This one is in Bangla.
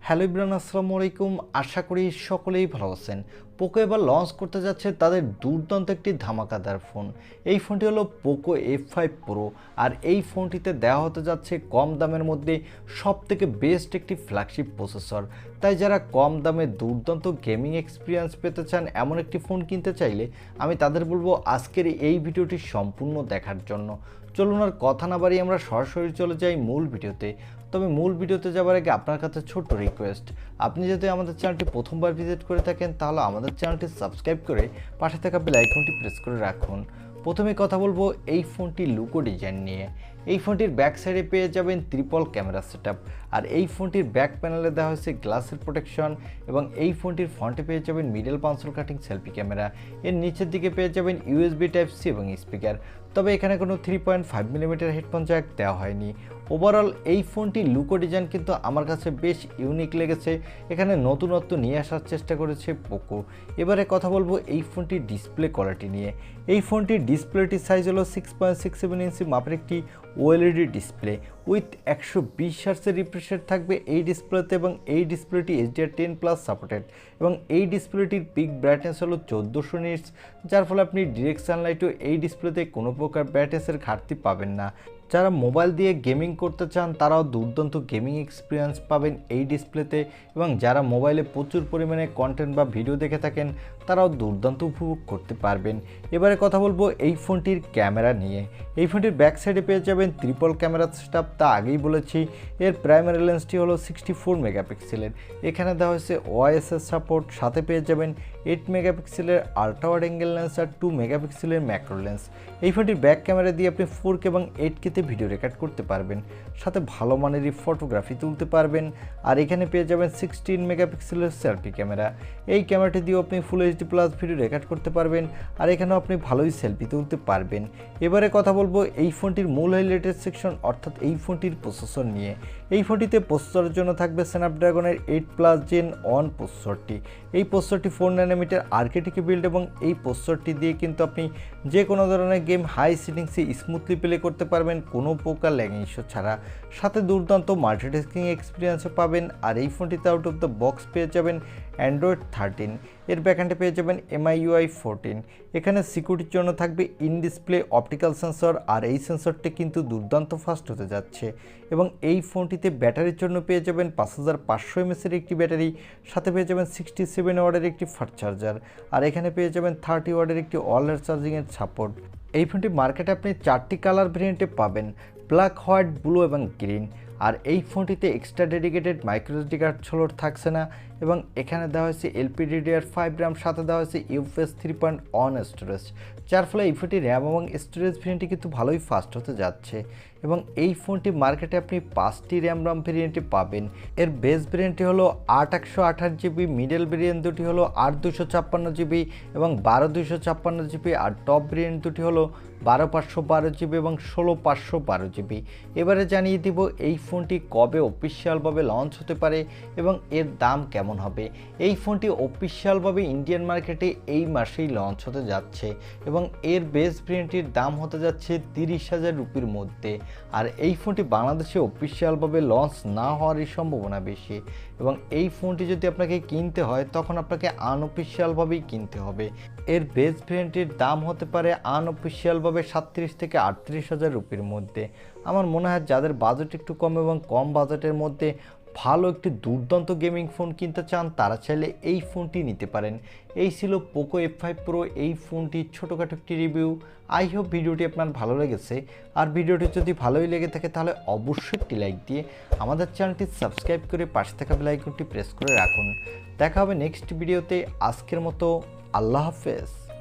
হ্যালো ইব্রান, আসসালামু আলাইকুম। আশা করি সকলেই ভালো আছেন। পোকো এবার লঞ্চ করতে যাচ্ছে তাদের দুর্দান্ত একটি ধামাকাদার ফোন। এই ফোনটি হলো পোকো F5 Pro, আর এই ফোনটিতে দেওয়া হতে যাচ্ছে কম দামের মধ্যে সবথেকে বেস্ট একটি ফ্ল্যাগশিপ প্রসেসর। তাই যারা কম দামে দুর্দান্ত গেমিং এক্সপিরিয়েন্স পেতে চান এমন একটি ফোন কিনতে চাইলে আমি তাদের বলবো আজকের এই ভিডিওটি সম্পূর্ণ দেখার জন্য। চলুন আর কথা না বাড়িয়ে আমরা সরাসরি চলে যাই মূল ভিডিওতে। তবে মূল ভিডিওতে যাওয়ার আগে আপনার কাছে ছোট্ট রিকোয়েস্ট, আপনি যদি আমাদের চ্যানেলটি প্রথমবার ভিজিট করে থাকেন তাহলে আমাদের চ্যানেলটি সাবস্ক্রাইব করে পাশে থাকা বেল আইকনটি প্রেস করে রাখুন। প্রথমে কথা বলবো এই ফোনটির লুকো ডিজাইন নিয়ে। এই ফোনটির ব্যাক সাইডে পেয়ে যাবেন ট্রিপল ক্যামেরা সেটআপ, আর এই ফোনটির ব্যাক প্যানেলে দেওয়া হয়েছে গ্লাসের প্রোটেকশন, এবং এই ফোনটির ফ্রন্টে পেয়ে যাবেন মিডল পাঞ্চল কাটিং সেলফি ক্যামেরা। এর নিচের দিকে পেয়ে যাবেন USB টাইপ-C এবং স্পিকার। তবে এখানে কোনো 3.5mm হেডফোন জ্যাক দেওয়া হয়নি। ওভারঅল এই ফোনটির লুকো ডিজাইন কিন্তু আমার কাছে বেশ ইউনিক লেগেছে। এখানে নতুনত্ব নিয়ে আসার চেষ্টা করেছে পোকো। এবারে কথা বলবো এই ফোনটির ডিসপ্লে কোয়ালিটি নিয়ে। এই ফোনটির ডিসপ্লেটির সাইজ হলো 6.67 ইঞ্চি মাপের একটি OLED ডিসপ্লে উইথ 120 হার্টজের রিফ্রেশ রেট থাকবে এই ডিসপ্লেতে, এবং এই ডিসপ্লেটি HDR10+ সাপোর্টেড, এবং এই ডিসপ্লেটির পিক ব্রাইটনেস হলো 1400 নিটস, যার ফলে আপনি ডিরেক্ট সানলাইটও এই ডিসপ্লেতে কোনো প্রকার ব্রাইটনেসের ঘাটতি পাবেন না। যারা মোবাইল দিয়ে গেমিং করতে চান তারাও দুর্দান্ত গেমিং এক্সপিরিয়েন্স পাবেন এই ডিসপ্লেতে, এবং যারা মোবাইলে প্রচুর পরিমাণে কন্টেন্ট বা ভিডিও দেখে থাকেন তারাও দুর্দান্ত উপভোগ করতে পারবেন। এবারে কথা বলবো এই ফোনটির ক্যামেরা নিয়ে। এই ফোনটির ব্যাক সাইডে পেয়ে যাবেন ট্রিপল ক্যামেরা সেটআপ, তা আগেই বলেছি। এর প্রাইমারি লেন্সটি হলো 64 মেগাপিক্সেলের। এখানে দেওয়া হয়েছে OIS সাপোর্ট, সাথে পেয়ে যাবেন 8 মেগাপিক্সেলের আলট্রা ওয়াইড অ্যাঙ্গেল লেন্স আর 2 মেগাপিক্সেলের ম্যাক্রো লেন্স। এই ফোনটির ব্যাক ক্যামেরা দিয়ে আপনি 4K এবং 8K ভিডিও রেকর্ড করতে পারবেন, সাথে ভালো মানেরই ফটোগ্রাফি তুলতে পারবেন। আর এখানে পেয়ে যাবেন 16 মেগাপিক্সেলের সেলফি ক্যামেরা। এই ক্যামেরাটি দিয়েও আপনি ফুল HD+ ভিডিও রেকর্ড করতে পারবেন, আর এখানেও আপনি ভালোই সেলফি তুলতে পারবেন। এবারে কথা বলবো এই ফোনটির মূল হাইলাইটেড সেকশন অর্থাৎ এই ফোনটির প্রসেসর নিয়ে। এই ফোনটিতে প্রসেসরের জন্য থাকবে স্ন্যাপড্রাগনের 8+ Gen 1 প্রসেসরটি। এই প্রসেসরটি 4nm আর্কিটেক্টে বিল্ড, এবং এই প্রসেসরটি দিয়ে কিন্তু আপনি যে কোনো ধরনের গেম হাই সেটিংসে স্মুথলি প্লে করতে পারবেন কোনো প্রকার ল্যাগিং ইস্যু ছাড়া। সাথে দুর্দান্ত মাল্টিটাস্কিং এক্সপিরিয়েন্সও পাবেন। আর এই ফোনটিতে আউট অফ দ্য বক্স পেয়ে যাবেন Android 13, এর ব্যাকএন্ডে পেয়ে যাবেন MIUI 14। এখানে সিকিউরিটির জন্য থাকবে ইন ডিসপ্লে অপটিক্যাল সেন্সর, আর এই সেন্সরটি কিন্তু দুর্দান্ত ফাস্ট হতে যাচ্ছে। এবং এই ফোনটিতে ব্যাটারির জন্য পেয়ে যাবেন 5500 mAh একটি ব্যাটারি, সাথে পেয়ে যাবেন 67 ওয়াটের একটি ফাস্ট চার্জার, আর এখানে পেয়ে যাবেন 30 ওয়াটের একটি ওয়্যারলেস চার্জিংয়ের সাপোর্ট। এই ফোনটি মার্কেটে আপনি 4টি কালার ভেরিয়েন্টে পাবেন, ব্ল্যাক, হোয়াইট, ব্লু এবং গ্রিন। আর এই ফোনটিতে extra dedicated microSD card slot থাকছে না, এবং এখানে দেওয়া হয়েছে LPDDR5 RAM, সাথে দেওয়া হয়েছে UFS 3.1 স্টোরেজ, যার ফলে এই ফোনটি র্যাম এবং স্টোরেজ ভেরিয়েন্টটি কিন্তু ভালোই ফাস্ট হতে যাচ্ছে। এবং এই ফোনটি মার্কেটে আপনি 5টি RAM ভেরিয়েন্টে পাবেন। এর বেস ভেরিয়েন্টটি হলো 8/128GB, মিডল ভেরিয়েন্ট দুটি হলো 8/256GB এবং 12/256GB, আর টপ ভেরিয়েন্ট দুটি হলো 12/512GB এবং 16/512GB। এবারে জানিয়ে দিব এই ফোনটি কবে অফিসিয়ালভাবে লঞ্চ হতে পারে এবং এর দাম কেমন হবে। এই ফোনটি অফিসিয়ালভাবে ইন্ডিয়ান মার্কেটে এই মাসেই লঞ্চ হতে যাচ্ছে, এবং এর বেস ভেরিয়েন্টটির দাম হতে যাচ্ছে 30,000 রুপির মধ্যে। আর এই ফোনটি বাংলাদেশে অফিসিয়ালভাবে লঞ্চ না হওয়ারই সম্ভাবনা বেশি, এবং এই ফোনটি যদি আপনাকে কিনতে হয় তখন আপনাকে আনঅফিসিয়ালভাবেই কিনতে হবে। এর বেস ভেরিয়েন্টটির দাম হতে পারে আনঅফিসিয়ালভাবে 37 থেকে 38,000 রুপির মধ্যে। আমার মনে হয় যাদের বাজেট একটু কম এবং কম বাজেটের মধ্যে ভালো একটি দুর্দান্ত গেমিং ফোন কিনতে চান তারা চাইলে এই ফোনটি নিতে পারেন। এই ছিল পোকো F5 Pro, এই ফোনটির ছোটোখাটো একটি রিভিউ। আই হোপ ভিডিওটি আপনার ভালো লেগেছে, আর ভিডিওটি যদি ভালোই লেগে থাকে তাহলে অবশ্যই একটি লাইক দিয়ে আমাদের চ্যানেলটি সাবস্ক্রাইব করে পাশে থাকা বেল আইকনটি প্রেস করে রাখুন। দেখা হবে নেক্সট ভিডিওতে। আজকের মতো আল্লাহ হাফেজ।